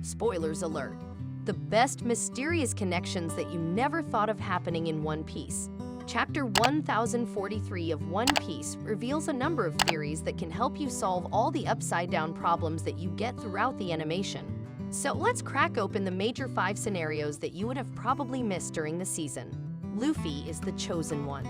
Spoilers alert. The best mysterious connections that you never thought of happening in One Piece. Chapter 1043 of One Piece reveals a number of theories that can help you solve all the upside-down problems that you get throughout the animation. So let's crack open the major 5 scenarios that you would have probably missed during the season. Luffy is the chosen one.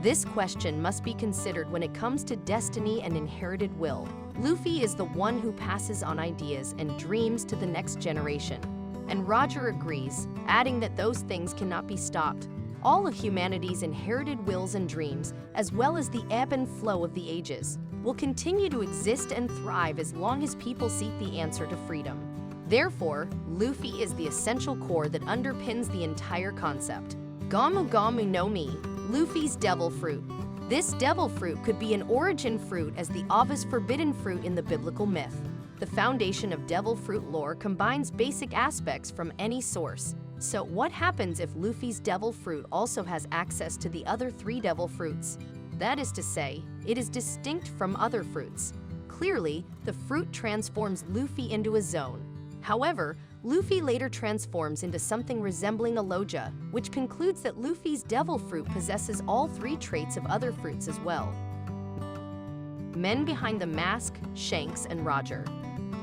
This question must be considered when it comes to destiny and inherited will. Luffy is the one who passes on ideas and dreams to the next generation. And Roger agrees, adding that those things cannot be stopped. All of humanity's inherited wills and dreams, as well as the ebb and flow of the ages, will continue to exist and thrive as long as people seek the answer to freedom. Therefore, Luffy is the essential core that underpins the entire concept. Gomu Gomu no Mi, Luffy's devil fruit. This devil fruit could be an origin fruit as the Ava's forbidden fruit in the biblical myth. The foundation of devil fruit lore combines basic aspects from any source. So what happens if Luffy's devil fruit also has access to the other 3 devil fruits? That is to say, it is distinct from other fruits. Clearly, the fruit transforms Luffy into a zone. However, Luffy later transforms into something resembling a Loja, which concludes that Luffy's devil fruit possesses all 3 traits of other fruits as well. Men behind the mask, Shanks and Roger.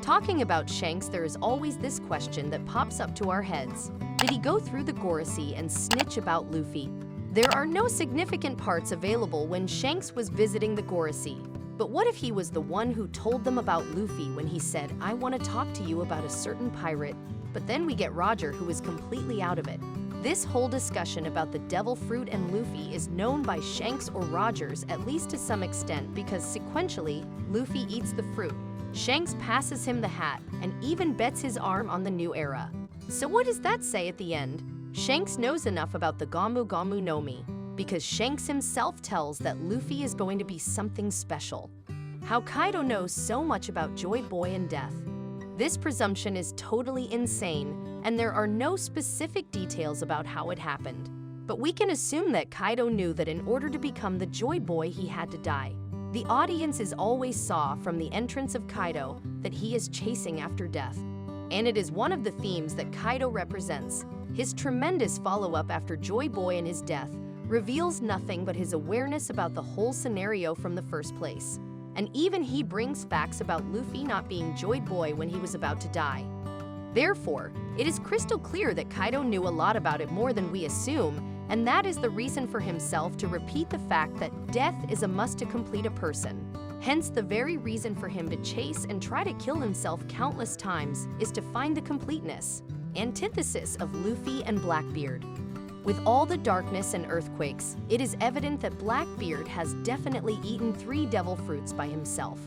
Talking about Shanks, there is always this question that pops up to our heads. Did he go through the Gorosei and snitch about Luffy? There are no significant parts available when Shanks was visiting the Gorosei. But what if he was the one who told them about Luffy when he said, "I want to talk to you about a certain pirate," but then we get Roger who is completely out of it. This whole discussion about the devil fruit and Luffy is known by Shanks or Rogers at least to some extent because sequentially, Luffy eats the fruit. Shanks passes him the hat and even bets his arm on the new era. So what does that say at the end? Shanks knows enough about the Gomu Gomu no Mi because Shanks himself tells that Luffy is going to be something special. How Kaido knows so much about Joy Boy and death. This presumption is totally insane, and there are no specific details about how it happened. But we can assume that Kaido knew that in order to become the Joy Boy, he had to die. The audience is always saw from the entrance of Kaido that he is chasing after death. And it is one of the themes that Kaido represents. His tremendous follow-up after Joy Boy and his death reveals nothing but his awareness about the whole scenario from the first place. And even he brings facts about Luffy not being Joy Boy when he was about to die. Therefore, it is crystal clear that Kaido knew a lot about it more than we assume, and that is the reason for himself to repeat the fact that death is a must to complete a person. Hence, the very reason for him to chase and try to kill himself countless times is to find the completeness, antithesis of Luffy and Blackbeard. With all the darkness and earthquakes, it is evident that Blackbeard has definitely eaten 3 devil fruits by himself,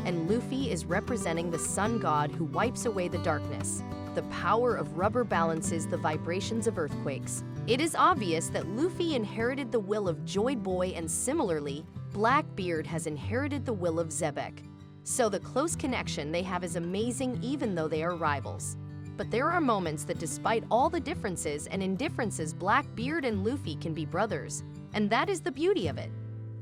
and Luffy is representing the sun god who wipes away the darkness. The power of rubber balances the vibrations of earthquakes. It is obvious that Luffy inherited the will of Joy Boy, and similarly, Blackbeard has inherited the will of Zebek. So the close connection they have is amazing even though they are rivals. But there are moments that despite all the differences and indifferences, Blackbeard and Luffy can be brothers, and that is the beauty of it.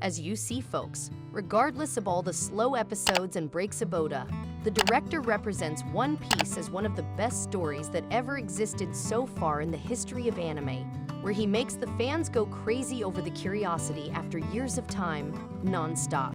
As you see, folks, regardless of all the slow episodes and breaks of Oda, the director represents One Piece as one of the best stories that ever existed so far in the history of anime, where he makes the fans go crazy over the curiosity after years of time, non-stop.